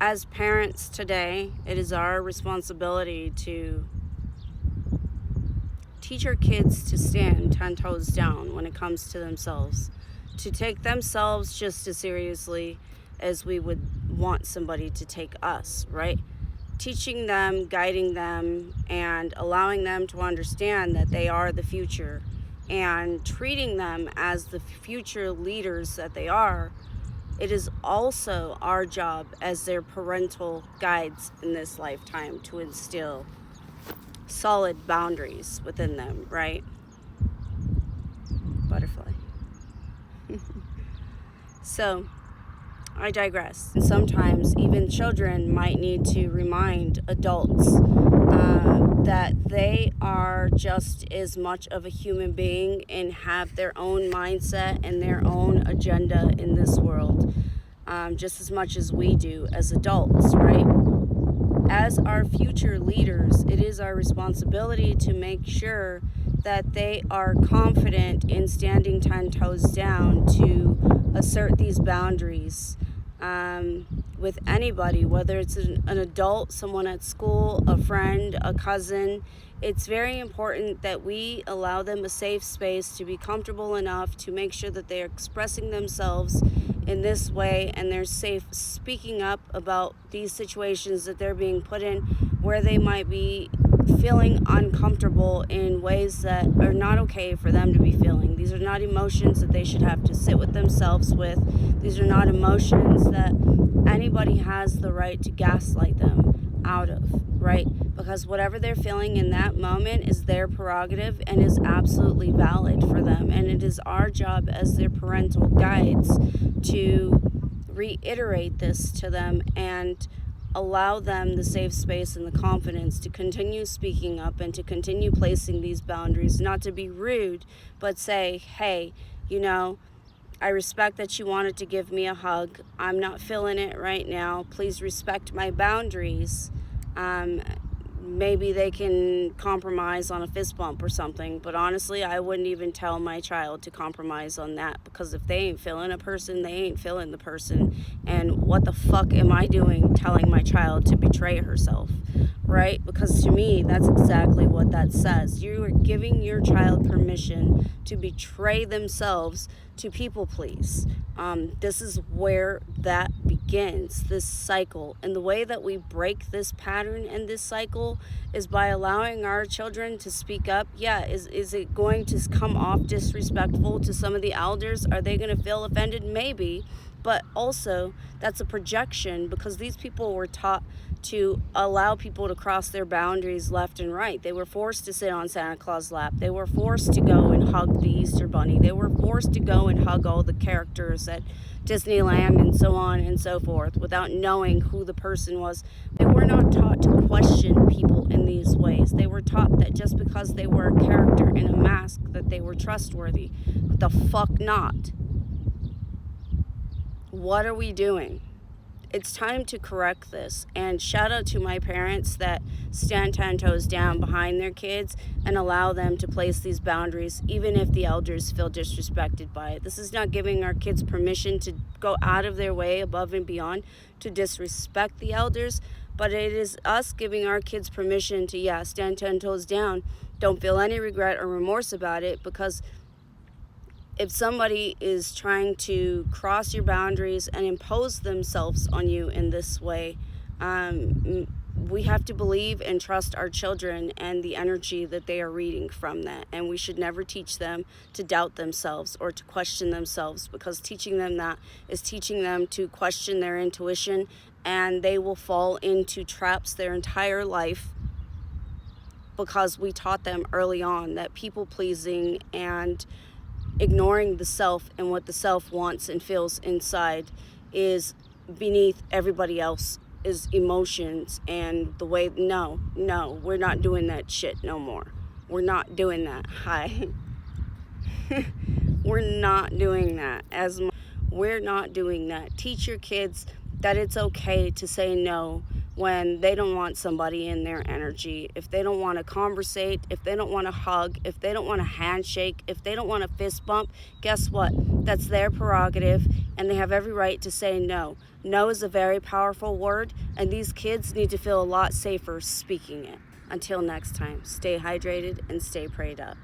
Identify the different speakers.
Speaker 1: as parents today, it is our responsibility to teach our kids to stand 10 toes down when it comes to themselves, to take themselves just as seriously as we would want somebody to take us, right? Teaching them, guiding them, and allowing them to understand that they are the future, and treating them as the future leaders that they are. It is also our job as their parental guides in this lifetime to instill solid boundaries within them, right? Butterfly. So, I digress. And sometimes even children might need to remind adults that they are just as much of a human being and have their own mindset and their own agenda in this world, just as much as we do as adults, right? As our future leaders, it is our responsibility to make sure that they are confident in standing 10 toes down to assert these boundaries with anybody, whether it's an adult, someone at school, a friend, a cousin. It's very important that we allow them a safe space to be comfortable enough to make sure that they're expressing themselves in this way and they're safe speaking up about these situations that they're being put in, where they might be feeling uncomfortable in ways that are not okay for them to be feeling. These are not emotions that they should have to sit with themselves with. These are not emotions that anybody has the right to gaslight them out of, right? Because whatever they're feeling in that moment is their prerogative and is absolutely valid for them. And it is our job as their parental guides to reiterate this to them and allow them the safe space and the confidence to continue speaking up and to continue placing these boundaries, not to be rude, but say, hey, I respect that you wanted to give me a hug. I'm not feeling it right now. Please respect my boundaries. Maybe they can compromise on a fist bump or something, but honestly, I wouldn't even tell my child to compromise on that, because if they ain't feeling a person, they ain't feeling the person. And what the fuck am I doing telling my child to betray herself, right? Because to me, that's exactly what that says. You are giving your child permission to betray themselves to people please. This is where that begins, this cycle. And the way that we break this pattern and this cycle is by allowing our children to speak up. Yeah, is it going to come off disrespectful to some of the elders? Are they going to feel offended? Maybe. But also, that's a projection, because these people were taught to allow people to cross their boundaries left and right. They were forced to sit on Santa Claus' lap. They were forced to go and hug the Easter Bunny. They were forced to go and hug all the characters at Disneyland and so on and so forth without knowing who the person was. They were not taught to question people in these ways. They were taught that just because they were a character in a mask that they were trustworthy. The fuck not. What are we doing? It's time to correct this. And shout out to my parents that stand 10 toes down behind their kids and allow them to place these boundaries, even if the elders feel disrespected by it. This is not giving our kids permission to go out of their way above and beyond to disrespect the elders, but it is us giving our kids permission to, stand 10 toes down. Don't feel any regret or remorse about it, because if somebody is trying to cross your boundaries and impose themselves on you in this way, we have to believe and trust our children and the energy that they are reading from that. And we should never teach them to doubt themselves or to question themselves, because teaching them that is teaching them to question their intuition, and they will fall into traps their entire life, because we taught them early on that people pleasing and ignoring the self and what the self wants and feels inside is beneath everybody else's emotions and the way. No, we're not doing that shit no more. We're not doing that. Hi. We're not doing that. We're not doing that. Teach your kids that it's okay to say no when they don't want somebody in their energy, if they don't want to conversate, if they don't want to hug, if they don't want a handshake, if they don't want a fist bump, guess what? That's their prerogative, and they have every right to say no. No is a very powerful word, and these kids need to feel a lot safer speaking it. Until next time, stay hydrated and stay prayed up.